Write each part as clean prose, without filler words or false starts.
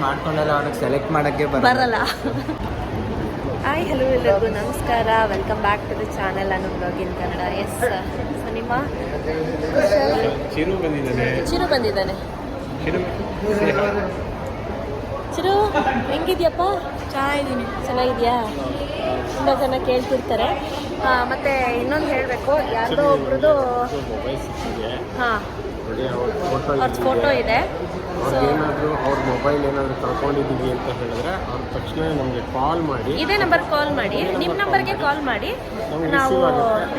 ಮಾಡ್ಕೊಂಡಲ್ಲ ಅವ್ರಿಗೆ ಸೆಲೆಕ್ಟ್ ಮಾಡೋಕ್ಕೆ ಬರಲ್ಲ. ಹಾಯ್ ಹಲೋ ಎಲ್ಲರಿಗೂ ನಮಸ್ಕಾರ, welcome back to the channel ಅನುವ್ಲಾಗ್ ಇನ್ ಕನ್ನಡ. ಎಸ್, ಸೊ ನಿಮ್ಮ ಚಿರು ಬಂದಿದ್ದಾನೆ. ಚಿರು ಹೆಂಗಿದ್ಯಪ್ಪ? ಚೆನ್ನಾಗಿದ್ಯಾ? ತುಂಬ ಜನ ಕೇಳ್ತಿರ್ತಾರೆ. ಮತ್ತು ಇನ್ನೊಂದು ಹೇಳಬೇಕು, ಯಾರ್ದೋ ಒಬ್ರದ್ದು ಹಾಂ ಅವ್ರ ಫೋಟೋ ಇದೆ. ಸೊ ಅವ್ರ ಮೊಬೈಲ್ ಏನಾದರೂ ಕಳ್ಕೊಂಡಿದ್ದೀವಿ ಅಂತ ಹೇಳಿದ್ರೆ ಅವ್ರ ತಕ್ಷಣ ನಮಗೆ ಕಾಲ್ ಮಾಡಿ, ಇದೇ ನಂಬರ್ಗೆ ಕಾಲ್ ಮಾಡಿ, ನಿಮ್ಮ ನಂಬರ್ಗೆ ಕಾಲ್ ಮಾಡಿ, ನಾವು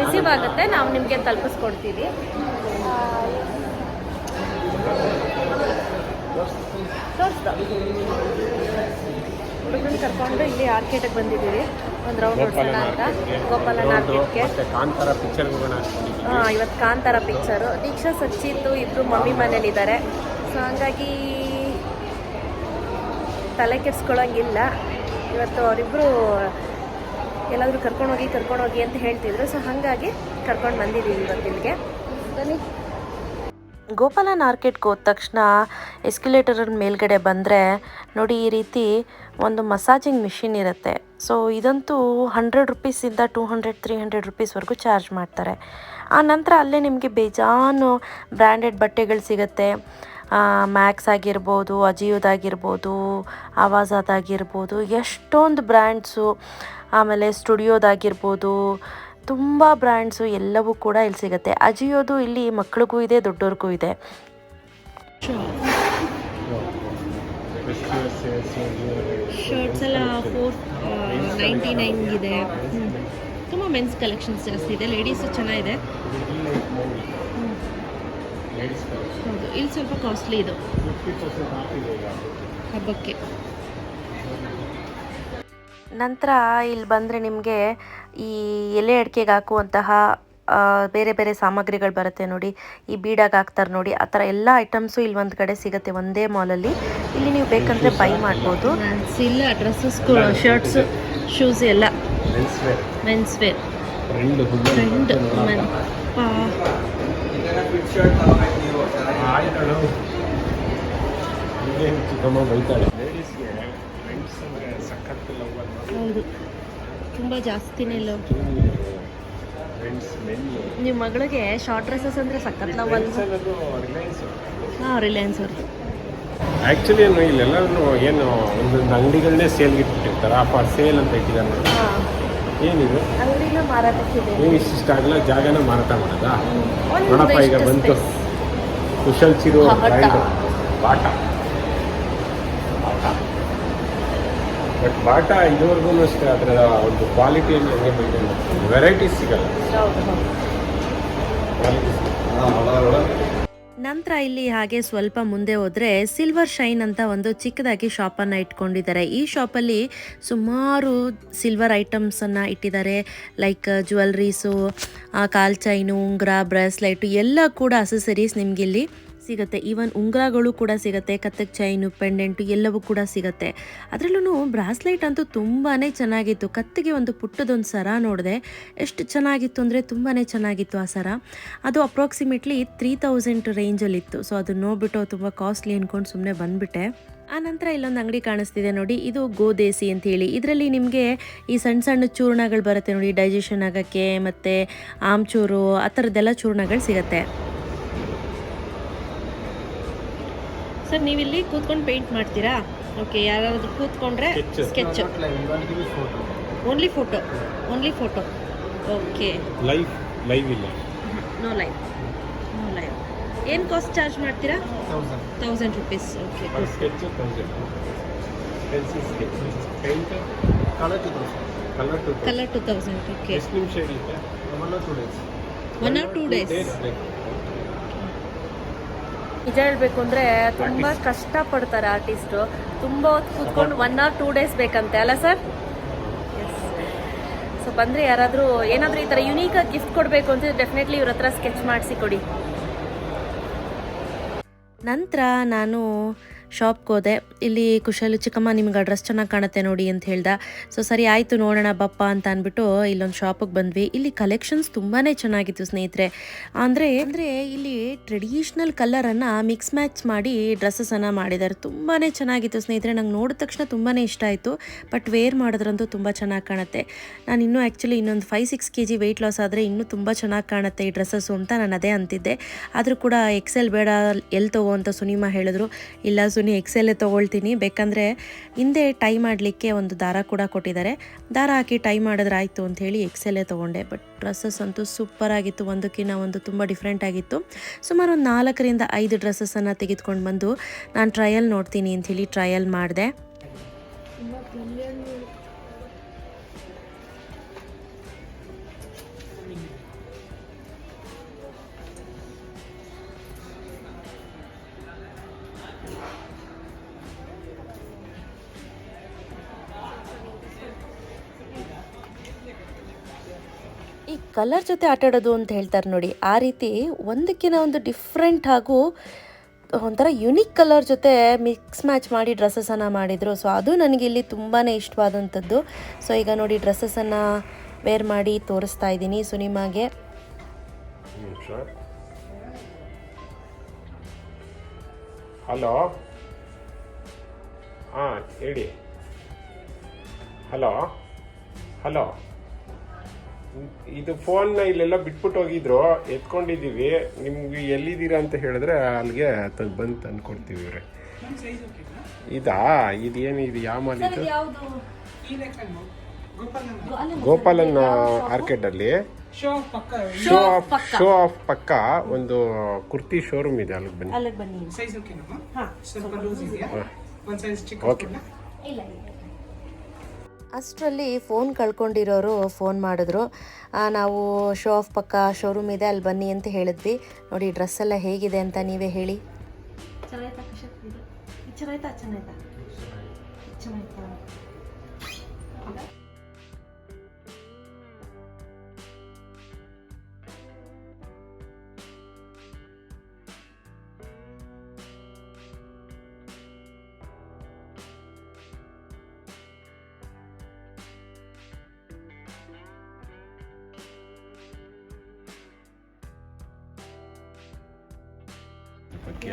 ರಿಸೀವ್ ಆಗುತ್ತೆ, ನಾವು ನಿಮಗೆ ತಲುಪಿಸ್ಕೊಡ್ತೀವಿ. ಹುಡುಗನ ಕರ್ಕೊಂಡು ಇಲ್ಲಿ ಆರ್ಕೇಟಿಗೆ ಬಂದಿದ್ದೀವಿ, ಒಂದು ರೌಂಡ್ ಹೊಡ್ಸೋಣ ಅಂತ. ಗೋಪಾಲನ್ ಆರ್ಕೇಟ್ಗೆ ಕಾಂತಾರ ಪಿಕ್ಚರ್ ಹೋಗೋಣ. ಇವತ್ತು ಕಾಂತಾರ ಪಿಕ್ಚರು. ದೀಕ್ಷಾ ಸಚ್ಚಿತ್ತು ಇಬ್ಬರು ಮಮ್ಮಿ ಮನೇಲಿದ್ದಾರೆ. ಸೊ ಹಂಗಾಗಿ ತಲೆ ಕೆಡ್ಸ್ಕೊಳ್ಳೋಂಗಿಲ್ಲ. ಇವತ್ತು ಅವರಿಬ್ಬರು ಎಲ್ಲಾದರೂ ಕರ್ಕೊಂಡೋಗಿ ಅಂತ ಹೇಳ್ತಿದ್ರು. ಸೊ ಹಾಗಾಗಿ ಕರ್ಕೊಂಡು ಬಂದಿದ್ದೀವಿ ಇವತ್ತು ಇಲ್ಲಿಗೆ. ಬನ್ನಿ. ಗೋಪಾಲನ್ ಆರ್ಕೇಟ್ಗೆ ಹೋದ ತಕ್ಷಣ ಎಸ್ಕಲೇಟರ್ ಮೇಲ್ಗಡೆ ಬಂದರೆ ನೋಡಿ, ಈ ರೀತಿ ಒಂದು ಮಸಾಜಿಂಗ್ ಮಿಷಿನ್ ಇರುತ್ತೆ. ಸೊ ಇದಂತೂ 100 ರುಪೀಸಿಂದ 200-300 ರುಪೀಸ್ವರೆಗೂ ಚಾರ್ಜ್ ಮಾಡ್ತಾರೆ. ಆ ನಂತರ ಅಲ್ಲೇ ನಿಮಗೆ ಬೇಜಾನು ಬ್ರ್ಯಾಂಡೆಡ್ ಬಟ್ಟೆಗಳು ಸಿಗುತ್ತೆ. ಮ್ಯಾಕ್ಸ್ ಆಗಿರ್ಬೋದು, ಅಜಿಯೋದಾಗಿರ್ಬೋದು, ಆವಾಜಾದಾಗಿರ್ಬೋದು, ಎಷ್ಟೊಂದು ಬ್ರ್ಯಾಂಡ್ಸು, ಆಮೇಲೆ ಸ್ಟುಡಿಯೋದಾಗಿರ್ಬೋದು, ತುಂಬ ಬ್ರ್ಯಾಂಡ್ಸು ಎಲ್ಲವೂ ಕೂಡ ಇಲ್ಲಿ ಸಿಗುತ್ತೆ. ಅಜಿಯೋದು ಇಲ್ಲಿ ಮಕ್ಕಳಿಗೂ ಇದೆ, ದೊಡ್ಡವ್ರಿಗೂ ಇದೆ. ಶರ್ಟ್ಸ್ ಎಲ್ಲ 499 ಇದೆ. ತುಂಬ ಮೆನ್ಸ್ ಕಲೆಕ್ಷನ್ಸ್ ಜಾಸ್ತಿ ಇದೆ. ಲೇಡೀಸು ಚೆನ್ನಾಗಿದೆ. ಹೌದು, ಇಲ್ಲಿ ಸ್ವಲ್ಪ ಕಾಸ್ಟ್ಲಿ ಇದು ಹಬ್ಬಕ್ಕೆ. ನಂತರ ಇಲ್ಲಿ ಬಂದರೆ ನಿಮಗೆ ಈ ಎಲೆ ಅಡಿಕೆಗೆ ಹಾಕುವಂತಹ ಬೇರೆ ಬೇರೆ ಸಾಮಗ್ರಿಗಳು ಬರುತ್ತೆ ನೋಡಿ. ಈ ಬೀಡಾಗಿ ಹಾಕ್ತಾರೆ ನೋಡಿ, ಆ ಥರ ಎಲ್ಲ ಐಟಮ್ಸು ಇಲ್ಲಿ ಒಂದು ಕಡೆ ಸಿಗುತ್ತೆ ಒಂದೇ ಮಾಲಲ್ಲಿ. ಇಲ್ಲಿ ನೀವು ಬೇಕಂದರೆ ಬೈ ಮಾಡ್ಬೋದು. ಇಲ್ಲ, ಡ್ರೆಸ್ಸಸ್, ಶರ್ಟ್ಸು, ಶೂಸ್ ಎಲ್ಲ ಮೆನ್ಸ್ ವೇರ್. ಹೌದು, ತುಂಬ ಜಾಸ್ತಿನೇ ಲವ್. ನಿಮ್ಮ ಮಗಳಿಗೆ ಶಾರ್ಟ್ ಡ್ರೆಸ್ಸಸ್ ಅಂದರೆ ಸಖತ್ ಲವ್ ಅಲ್ವಾ? ಹಾಂ, ರಿಲಯನ್ಸ್ ಅವರು ಆ್ಯಕ್ಚುಲಿ ಇಲ್ಲೆಲ್ಲರೂ ಏನು ಒಂದೊಂದು ಅಂಗಡಿಗಳನ್ನೇ ಸೇಲ್ಗೆ ಇಟ್ಬಿಟ್ಟಿರ್ತಾರೆ. ಫಾರ್ ಸೇಲ್ ಅಂತ ಇಟ್ಟಿದ್ದಾರೆ ನೋಡಿ. ಏನಿದು ಅಂಗಡಿನ ಮಾರಾಟಕ್ಕಿದೆ. ನೀವು ಇಷ್ಟಾಗಲ್ಲ ಜಾಗನ ಮಾರಾಟ ಮಾಡೋದಾ? ನೋಡಪ್ಪ, ಈಗ ಬಂತು ಕುಶಲ್ ಚಿರು ಬಾಟ. ಬಟ್ ಬಾಟ ಇದುವರೆಗೂ ಅಷ್ಟೇ ಅದರ ಒಂದು ಕ್ವಾಲಿಟಿಯಲ್ಲಿ ಹಂಗೆ ಮೇಂಟೈನ್ ಮಾಡ್ತೀವಿ. ವೆರೈಟೀಸ್ ಸಿಗಲ್ಲ. ನಂತರ ಇಲ್ಲಿ ಹಾಗೆ ಸ್ವಲ್ಪ ಮುಂದೆ ಹೋದರೆ ಸಿಲ್ವರ್ ಶೈನ್ ಅಂತ ಒಂದು ಚಿಕ್ಕದಾಗಿ ಶಾಪನ್ನು ಇಟ್ಕೊಂಡಿದ್ದಾರೆ. ಈ ಶಾಪಲ್ಲಿ ಸುಮಾರು ಸಿಲ್ವರ್ ಐಟಮ್ಸನ್ನು ಇಟ್ಟಿದ್ದಾರೆ. ಲೈಕ್ ಜ್ಯುವೆಲ್ರೀಸು, ಕಾಲ್ ಚೈನು, ಉಂಗುರ, ಬ್ರೇಸ್ಲೈಟು ಎಲ್ಲ ಕೂಡ ಅಸೆಸರೀಸ್ ನಿಮಗೆ ಇಲ್ಲಿ ಸಿಗುತ್ತೆ. ಈವನ್ ಉಂಗುರಗಳು ಕೂಡ ಸಿಗುತ್ತೆ, ಕತ್ತಕ್ಕೆ ಚೈನು, ಪೆಂಡೆಂಟು ಎಲ್ಲವೂ ಕೂಡ ಸಿಗುತ್ತೆ. ಅದರಲ್ಲೂ ಬ್ರಾಸ್ಲೈಟ್ ಅಂತೂ ತುಂಬಾ ಚೆನ್ನಾಗಿತ್ತು. ಕತ್ತಿಗೆ ಒಂದು ಪುಟ್ಟದೊಂದು ಸರ ನೋಡಿದೆ, ಎಷ್ಟು ಚೆನ್ನಾಗಿತ್ತು ಅಂದರೆ ತುಂಬಾ ಚೆನ್ನಾಗಿತ್ತು ಆ ಸರ. ಅದು ಅಪ್ರಾಕ್ಸಿಮೇಟ್ಲಿ 3000 ರೇಂಜಲ್ಲಿತ್ತು. ಸೊ ಅದು ನೋಡ್ಬಿಟ್ಟು ತುಂಬ ಕಾಸ್ಟ್ಲಿ ಅಂದ್ಕೊಂಡು ಸುಮ್ಮನೆ ಬಂದುಬಿಟ್ಟೆ. ಆ ನಂತರ ಇಲ್ಲೊಂದು ಅಂಗಡಿ ಕಾಣಿಸ್ತಿದೆ ನೋಡಿ, ಇದು ಗೋದೇಸಿ ಅಂತ ಹೇಳಿ. ಇದರಲ್ಲಿ ನಿಮಗೆ ಈ ಸಣ್ಣ ಸಣ್ಣ ಚೂರ್ಣಗಳು ಬರುತ್ತೆ ನೋಡಿ, ಡೈಜೆಷನ್ ಆಗೋಕ್ಕೆ, ಮತ್ತು ಆಮ್ಚೂರು, ಆ ಥರದ್ದೆಲ್ಲ ಚೂರ್ಣಗಳು ಸಿಗುತ್ತೆ. ಸರ್, ನೀವಿಲ್ಲಿ ಕೂತ್ಕೊಂಡು ಪೇಂಟ್ ಮಾಡ್ತೀರಾ? ಓಕೆ, ಯಾರಾದರೂ ಕೂತ್ಕೊಂಡ್ರೆ sketch. Only photo. Okay, live ಇಲ್ಲ. No live. ಏನು ಕಾಸ್ಟ್ ಚಾರ್ಜ್ ಮಾಡ್ತೀರಾ? 1000 rupees. Okay, colour 2000. Okay, 1 or 2 days. ನಿಜ ಹೇಳಬೇಕು ಅಂದರೆ ತುಂಬ ಕಷ್ಟಪಡ್ತಾರೆ ಆರ್ಟಿಸ್ಟು. ತುಂಬ ಹೊತ್ತು ಕೂತ್ಕೊಂಡು 1 or 2 days ಬೇಕಂತೆ ಅಲ್ಲ ಸರ್? ಎಸ್. ಸೊ ಬಂದರೆ ಯಾರಾದರೂ ಏನಾದರೂ ಈ ಥರ ಯುನೀಕಾಗಿ ಗಿಫ್ಟ್ ಕೊಡಬೇಕು ಅಂತ ಡೆಫಿನೆಟ್ಲಿ ಇವ್ರ ಹತ್ರ ಸ್ಕೆಚ್ ಮಾಡಿಸಿ ಕೊಡಿ. ನಂತರ ನಾನು ಶಾಪ್ಗೆ ಹೋದೆ. ಇಲ್ಲಿ ಕುಶಲ್ ಚಿಕ್ಕಮ್ಮ ನಿಮ್ಗೆ ಆ ಡ್ರೆಸ್ ಚೆನ್ನಾಗಿ ಕಾಣುತ್ತೆ ನೋಡಿ ಅಂತ ಹೇಳ್ದ. ಸೊ ಸರಿ ಆಯಿತು ನೋಡೋಣ ಬಪ್ಪ ಅಂತ ಅಂದ್ಬಿಟ್ಟು ಇಲ್ಲೊಂದು ಶಾಪಿಗೆ ಬಂದ್ವಿ. ಇಲ್ಲಿ ಕಲೆಕ್ಷನ್ಸ್ ತುಂಬಾ ಚೆನ್ನಾಗಿತ್ತು ಸ್ನೇಹಿತರೆ. ಅಂದರೆ ಇಲ್ಲಿ ಟ್ರೆಡಿಷ್ನಲ್ ಕಲರನ್ನು ಮಿಕ್ಸ್ ಮ್ಯಾಚ್ ಮಾಡಿ ಡ್ರೆಸ್ಸನ್ನು ಮಾಡಿದ್ದಾರೆ. ತುಂಬಾ ಚೆನ್ನಾಗಿತ್ತು ಸ್ನೇಹಿತರೆ. ನಂಗೆ ನೋಡಿದ ತಕ್ಷಣ ತುಂಬಾ ಇಷ್ಟ ಆಯಿತು. ಬಟ್ ವೇರ್ ಮಾಡಿದ್ರಂತೂ ತುಂಬ ಚೆನ್ನಾಗಿ ಕಾಣುತ್ತೆ. ನಾನು ಇನ್ನೂ ಆ್ಯಕ್ಚುಲಿ ಇನ್ನೊಂದು 5-6 kg ವೆಯ್ಟ್ ಲಾಸ್ ಆದರೆ ಇನ್ನೂ ತುಂಬ ಚೆನ್ನಾಗಿ ಕಾಣುತ್ತೆ ಈ ಡ್ರೆಸ್ಸಸ್ಸು ಅಂತ ನಾನು ಅದೇ ಅಂತಿದ್ದೆ. ಆದರೂ ಕೂಡ ಎಕ್ಸೆಲ್ ಬೇಡ, ಎಲ್ಲಿ ತೊಗೋ ಅಂತ ಸುನಿಮಾ ಹೇಳಿದ್ರು. ಇಲ್ಲ ಸುನಿ ಎಕ್ಸೆಲ್ಲೇ ತೊಗೊಳ್ತೀನಿ, ಬೇಕಂದರೆ ಹಿಂದೆ ಟೈ ಮಾಡಲಿಕ್ಕೆ ಒಂದು ದಾರ ಕೂಡ ಕೊಟ್ಟಿದ್ದಾರೆ, ದಾರ ಹಾಕಿ ಟೈ ಮಾಡಿದ್ರೆ ಆಯಿತು ಅಂಥೇಳಿ ಎಕ್ಸೆಲ್ಲೇ ತೊಗೊಂಡೆ. ಬಟ್ ಡ್ರೆಸ್ಸಸ್ ಅಂತೂ ಸೂಪರಾಗಿತ್ತು, ಒಂದಕ್ಕಿಂತ ಒಂದು ತುಂಬ ಡಿಫ್ರೆಂಟ್ ಆಗಿತ್ತು. ಸುಮಾರು ಒಂದು 4-5 ಡ್ರೆಸ್ಸನ್ನು ತೆಗೆದುಕೊಂಡು ಬಂದು ನಾನು ಟ್ರಯಲ್ ನೋಡ್ತೀನಿ ಅಂಥೇಳಿ ಟ್ರಯಲ್ ಮಾಡಿದೆ. ಈ ಕಲರ್ ಜೊತೆ ಆಟಾಡೋದು ಅಂತ ಹೇಳ್ತಾರೆ ನೋಡಿ, ಆ ರೀತಿ ಒಂದಕ್ಕಿಂತ ಒಂದು ಡಿಫ್ರೆಂಟ್ ಹಾಗೂ ಒಂಥರ ಯುನಿಕ್ ಕಲರ್ ಜೊತೆ ಮಿಕ್ಸ್ ಮ್ಯಾಚ್ ಮಾಡಿ ಡ್ರೆಸ್ಸನ್ನು ಮಾಡಿದರು. ಸೊ ಅದು ನನಗೆ ಇಲ್ಲಿ ತುಂಬಾ ಇಷ್ಟವಾದಂಥದ್ದು. ಸೊ ಈಗ ನೋಡಿ ಡ್ರೆಸ್ಸನ್ನು ವೇರ್ ಮಾಡಿ ತೋರಿಸ್ತಾ ಇದ್ದೀನಿ ಸುನಿಮಾಗೆ. ಹಲೋ, ಹಾಂ ಹೇಳಿ. ಹಲೋ ಹಲೋ, ಇದು ಫೋನ್ನ ಇಲ್ಲೆಲ್ಲ ಬಿಟ್ಬಿಟ್ಟು ಹೋಗಿದ್ರು, ಎತ್ಕೊಂಡಿದ್ದೀವಿ. ನಿಮ್ಗೆ ಎಲ್ಲಿದ್ದೀರಾ ಅಂತ ಹೇಳಿದ್ರೆ ಅಲ್ಲಿಗೆ ಬಂದು ತಂದ್ಕೊಡ್ತೀವಿ ಇವ್ರೆ. ಇದಾ, ಇದೇನು ಇದು ಯಾವ ಮಾಲಿದು? ಗೋಪಾಲನ್ ಆರ್ಕೆಡಲ್ಲಿ ಶೋ ಆಫ್ ಪಕ್ಕ ಒಂದು ಕುರ್ತಿ ಶೋರೂಮ್ ಇದೆ, ಅಲ್ಲಿಗೆ ಬನ್ನಿ. ಓಕೆ. ಅಷ್ಟರಲ್ಲಿ ಫೋನ್ ಕಳ್ಕೊಂಡಿರೋರು ಫೋನ್ ಮಾಡಿದ್ರು. ನಾವು ಶೋ ಆಫ್ ಪಕ್ಕ ಶೋರೂಮ್ ಇದೆ, ಅಲ್ಲಿ ಬನ್ನಿ ಅಂತ ಹೇಳಿದ್ವಿ. ನೋಡಿ ಡ್ರೆಸ್ ಎಲ್ಲ ಹೇಗಿದೆ ಅಂತ ನೀವೇ ಹೇಳಿ.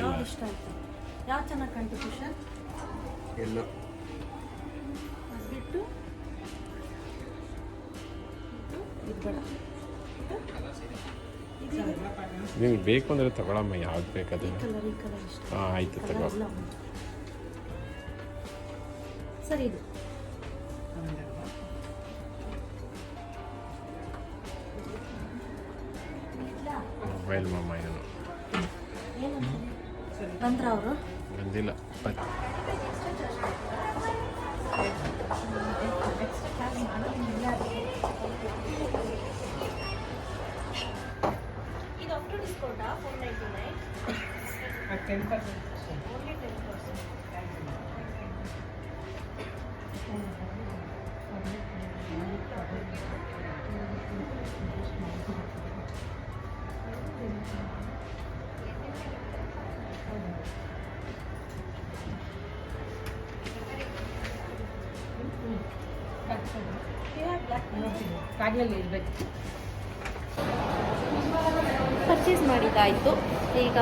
ಯಾವ್ದು ಇಷ್ಟ ಆಯ್ತು? ಯಾವ್ದು ಚೆನ್ನಾಗಿ ಕಾಣ್ತು ಕುಶಲ್? ಎಲ್ಲೋ ಬಿಟ್ಟು ಇದು ಬೇಡ. ನಿಮ್ಗೆ ಬೇಕು ಅಂದರೆ ತಗೊಳಮ್ಮ, ಯಾವ್ದು ಬೇಕಾದ್ರೆ. ಈ ಕಲರ್ ಇಷ್ಟ. ಹಾಂ ಆಯಿತು, ತಗೋ. ಸರಿ, ಇದು ಮೊಬೈಲ್ ಮಾಮ ಏನು ನಂತರ ಅವರು ಬಂದಿಲ್ಲ. ಇದು ಆಫ್ಟರ್ ಡಿಸ್ಕೌಂಟಾ? 499 10%. ಓನ್ಲಿ 10%. ಪರ್ಚೇಸ್ ಮಾಡಿದ್ದಾಯಿತು. ಈಗ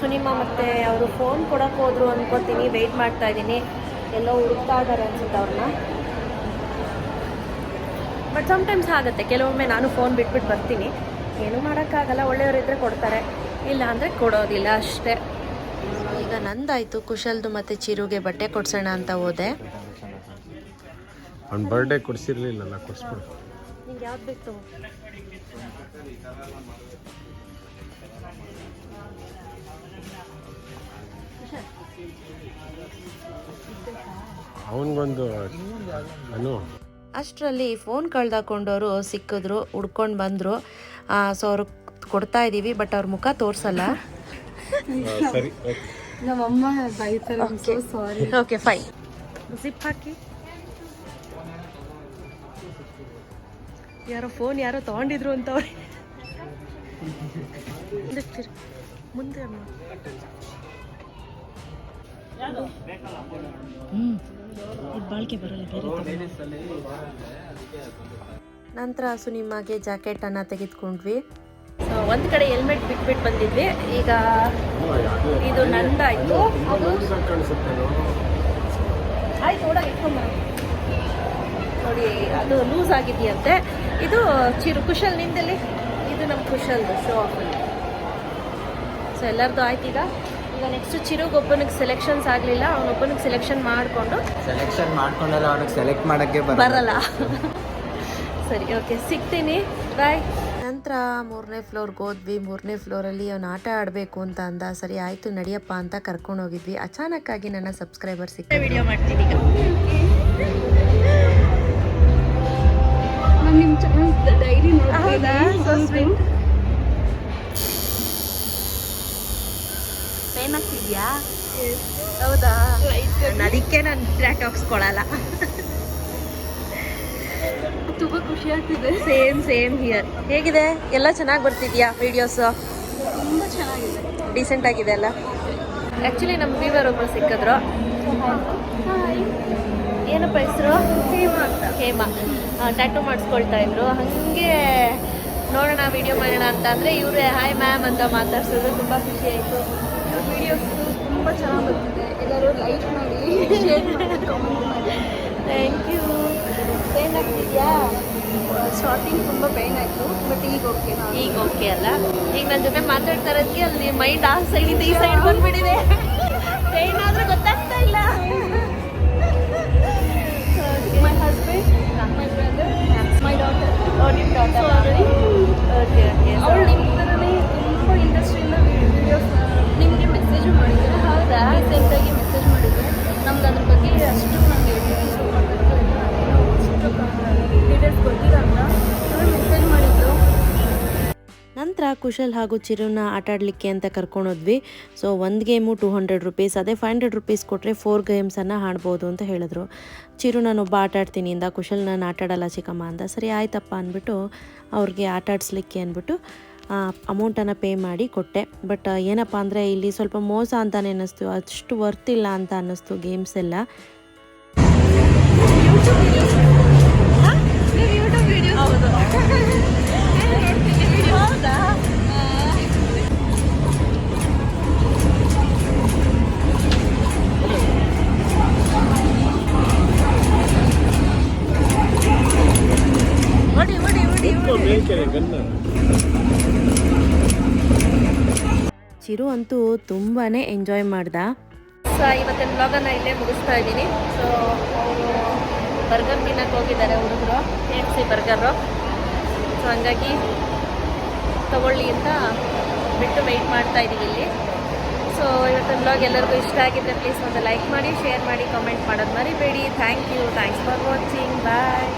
ಸುನಿಮಾ ಮತ್ತು ಅವರು ಫೋನ್ ಕೊಡೋಕೆ ಹೋದ್ರು ಅನ್ಕೋತೀನಿ. ವೆಯ್ಟ್ ಮಾಡ್ತಾ ಇದ್ದೀನಿ, ಎಲ್ಲೋ ಹುಡುಕ್ತಾ ಇದ್ದಾರೆ ಅನ್ಸುತ್ತೆ ಅವ್ರನ್ನ. ಬಟ್ ಸಮ್ಟೈಮ್ಸ್ ಆಗುತ್ತೆ, ಕೆಲವೊಮ್ಮೆ ನಾನು ಫೋನ್ ಬಿಟ್ಬಿಟ್ಟು ಬರ್ತೀನಿ. ಏನೂ ಮಾಡೋಕ್ಕಾಗಲ್ಲ, ಒಳ್ಳೆಯವರಿದ್ದರೆ ಕೊಡ್ತಾರೆ, ಇಲ್ಲ ಅಂದರೆ ಕೊಡೋದಿಲ್ಲ ಅಷ್ಟೇ. ಈಗ ನಂದಾಯಿತು, ಕುಶಲ್ದು ಮತ್ತು ಚಿರುಗೆ ಬಟ್ಟೆ ಕೊಡ್ಸೋಣ ಅಂತ ಹೋದೆ. ಅವ್ನ ಬರ್ಡೇ ಕೊಡಿಸಿರ್ಲಿಲ್ಲ, ಕೊಡಿಸ್ಬಿಡು. ನಿಂಗೆ ಯಾವ್ದು ಬೇಕು? ಅವನಿಗೊಂದು ಅಷ್ಟರಲ್ಲಿ ಫೋನ್ ಕಳ್ದಾಕೊಂಡವರು ಸಿಕ್ಕಿದ್ರು, ಹುಡ್ಕೊಂಡು ಬಂದರು. ಸೊ ಅವ್ರು ಕೊಡ್ತಾ ಇದ್ದೀವಿ, ಬಟ್ ಅವ್ರ ಮುಖ ತೋರಿಸಲ್ಲ. ಸರಿ, ನಮ್ಮಮ್ಮ ಬೈತಾರೆ. ಸಾರಿ. Okay fine. ಜಿಪ್ ಹಾಕಿ. ಯಾರೋ ಫೋನ್ ಯಾರೋ ತಗೊಂಡಿದ್ರು ಅಂತ ಅವ್ರಿ. ಮುಂದೆ ಇದು ಬಾಳಿಕೆ ಬರಲ್ಲ ಬೇರೆ. ನಂತರ ಸುನಿಮಗೆ ಜಾಕೆಟನ್ನು ತೆಗೆದುಕೊಂಡ್ವಿ. ಸೊ ಒಂದು ಕಡೆ ಹೆಲ್ಮೆಟ್ ಬಿಟ್ಬಿಟ್ಟು ಬಂದಿದ್ವಿ. ಈಗ ಇದು ನಂದಾಯಿತು. ಆಯ್ತು ಓಡಾಗ ಇಟ್ಕೊಂಬರೋದು ನೋಡಿ, ಅದು ಲೂಸ್ ಆಗಿದೆಯಂತೆ. ಇದು ಚಿರು ಕುಶಲ್ ನಿಂದಲ್ಲಿ, ಇದು ನಮ್ಮ ಕುಶಲ್ದು ಶೋ ಆಫಲ್ಲಿ. ಸೊ ಎಲ್ಲರದ್ದು ಆಯ್ತು. ಈಗ ನೆಕ್ಸ್ಟ್ ಚಿರುಗೊಬ್ಬನಿಗೆ ಸೆಲೆಕ್ಷನ್ಸ್ ಆಗಲಿಲ್ಲ, ಅವನೊಬ್ಬನಿಗೆ ಸೆಲೆಕ್ಷನ್ ಮಾಡ್ಕೊಂಡಲ್ಲ ಅವನಿಗೆ ಸೆಲೆಕ್ಟ್ ಮಾಡೋಕ್ಕೆ ಬರಲ್ಲ. ಸರಿ, ಓಕೆ, ಸಿಗ್ತೀನಿ, ಬಾಯ್. ನಂತರ 3ನೇ ಫ್ಲೋರ್ಗೆ ಹೋದ್ವಿ. 3ನೇ ಫ್ಲೋರಲ್ಲಿ ಅವನು ಆಟ ಆಡಬೇಕು ಅಂತ ಅಂದ. ಸರಿ ಆಯಿತು ನಡಿಯಪ್ಪ ಅಂತ ಕರ್ಕೊಂಡು ಹೋಗಿದ್ವಿ. ಅಚಾನಕ್ಕಾಗಿ ನನ್ನ ಸಬ್ಸ್ಕ್ರೈಬರ್ ಸಿಕ್ಕ ವಿಡಿಯೋ ಮಾಡ್ತೀನಿ ಈಗ. ನಿಮ್ಮ ಡೈರಿ ನೋಡ್ತೀನಿ. ಪೇನ್ ಆಗ್ತಿದ್ಯಾ? ಹೌದಾ? ಅದಕ್ಕೆ ನಾನು ಟ್ರ್ಯಾಕ್ ಹಾಕ್ಸ್ಕೊಳಲ್ಲ. ತುಂಬ ಖುಷಿ ಆಗ್ತಿದೆ. Same here. ಹೇಗಿದೆ? ಎಲ್ಲ ಚೆನ್ನಾಗಿ ಬರ್ತಿದ್ಯಾ ವಿಡಿಯೋಸು? ತುಂಬ ಚೆನ್ನಾಗಿದೆ, ಡೀಸೆಂಟ್ ಆಗಿದೆ ಅಲ್ಲ. ಆ್ಯಕ್ಚುಲಿ ನಮ್ಮ ವ್ಯೂವರ್ ಒಬ್ಬರು ಸಿಕ್ಕಿದ್ರು. ಏನಪ್ಪ ಹೆಸರು? ಹೇಮಾ. ಟ್ಯಾಟೂ ಮಾಡಿಸ್ಕೊಳ್ತಾ ಇದ್ರು. ಹಾಗೆ ನೋಡೋಣ ವಿಡಿಯೋ ಮಾಡೋಣ ಅಂತ ಅಂದರೆ ಇವರೇ ಹಾಯ್ ಮ್ಯಾಮ್ ಅಂತ ಮಾತಾಡ್ಸೋದು. ತುಂಬ ಖುಷಿ ಆಯಿತು. ವಿಡಿಯೋಸ್ ತುಂಬ ಚೆನ್ನಾಗಿ ಬರ್ತಿದೆ. ಎಲ್ಲರೂ ಲೈಕ್ ಮಾಡಿ, ಶೇರ್ ಮಾಡಿ, ಕಾಮೆಂಟ್ ಮಾಡಿ. Thank you. ಪೇನ್ ಆಗ್ತಿದ್ಯಾ? ಸ್ಟಾರ್ಟಿಂಗ್ ತುಂಬ ಪೇನ್ ಆಯಿತು, ಬಟ್ ಈಗ ಓಕೆ ಅಲ್ಲ. ಈಗ ನನ್ನ ಜೊತೆ ಮಾತಾಡ್ತಾ ಇರೋದಕ್ಕೆ ಅಲ್ಲಿ ಮೈಂಡ್ ಆ ಸೈಡಿಂದ ಈ ಸೈಡ್ ಬಂದ್ಬಿಟ್ಟಿದೆ. ಪೇನ್ ಆದರೂ ಗೊತ್ತಾಗ್ತಾ ಇಲ್ಲ. My husband, my brother, my daughter. Okay ಅವಳು ನಿಮ್ಮ ಥರನೇ ತುಂಬ ಇಂಡಸ್ಟ್ರಿಯಿಂದ ವಿಡಿಯೋಸ್ ನಿಮಗೆ ಮೆಸೇಜ್ ಮಾಡಿದ್ದಾರೆ. ಹೌದಾ? ರೀಸೆಂಟಾಗಿ ಮೆಸೇಜ್ ಮಾಡಿದ್ದಾರೆ. ನಮ್ಗೆ ಅದ್ರ ಬಗ್ಗೆ ಅಷ್ಟು ನನಗೆ ಡೀಟೇಲ್ಸ್ ಗೊತ್ತಿರಲ್ಲ, ಮೆಸೇಜ್ ಮಾಡಿದ್ರು. ನಂತರ ಕುಶಲ್ ಹಾಗೂ ಚಿರುನ ಆಟಾಡಲಿಕ್ಕೆ ಅಂತ ಕರ್ಕೊಂಡೋದ್ವಿ. ಸೊ ಒಂದು ಗೇಮು 200 ರುಪೀಸ್. ಅದೇ 500 ರುಪೀಸ್ ಕೊಟ್ಟರೆ 4 ಗೇಮ್ಸನ್ನು ಆಡ್ಬೋದು ಅಂತ ಹೇಳಿದ್ರು. ಚಿರು ನಾನೊಬ್ಬ ಆಟಾಡ್ತೀನಿ ಅಂದ. ಕುಶಲ್ ನಾನು ಆಟಾಡಲ್ಲ ಚಿಕ್ಕಮ್ಮ ಅಂದ. ಸರಿ ಆಯ್ತಪ್ಪ ಅಂದ್ಬಿಟ್ಟು ಅವ್ರಿಗೆ ಆಟಾಡಿಸ್ಲಿಕ್ಕೆ ಅಂದ್ಬಿಟ್ಟು ಅಮೌಂಟನ್ನು ಪೇ ಮಾಡಿ ಕೊಟ್ಟೆ. ಬಟ್ ಏನಪ್ಪ ಅಂದರೆ ಇಲ್ಲಿ ಸ್ವಲ್ಪ ಮೋಸ ಅಂತಾನೆ ಅನ್ನಿಸ್ತು, ಅಷ್ಟು ವರ್ತಿಲ್ಲ ಅಂತ ಅನ್ನಿಸ್ತು ಗೇಮ್ಸ್ ಎಲ್ಲ. ಚಿರು ಅಂತೂ ತುಂಬಾ ಎಂಜಾಯ್ ಮಾಡ್ದ. ಸೊ ಇವತ್ತಿನ ವ್ಲಾಗನ್ನು ಇಲ್ಲೇ ಮುಗಿಸ್ತಾ ಇದ್ದೀನಿ. ಸೊ ಅವರು ಬರ್ಗರ್ ತಿನ್ನಕ್ಕೆ ಹೋಗಿದ್ದಾರೆ ಹುಡುಗರು, KFC ಬರ್ಗರು. ಸೊ ಹಂಗಾಗಿ ತಗೊಳ್ಳಿ ಅಂತ ಬಿಟ್ಟು ವೆಯ್ಟ್ ಮಾಡ್ತಾ ಇದ್ದೀವಿ ಇಲ್ಲಿ. ಸೊ ಇವತ್ತಿನ ವ್ಲಾಗ್ ಎಲ್ಲರಿಗೂ ಇಷ್ಟ ಆಗಿದ್ದರೆ ಪ್ಲೀಸ್ ಒಂದು ಲೈಕ್ ಮಾಡಿ, ಶೇರ್ ಮಾಡಿ, ಕಮೆಂಟ್ ಮಾಡೋದು ಮರಿಬೇಡಿ. Thanks for watching. ಬಾಯ್.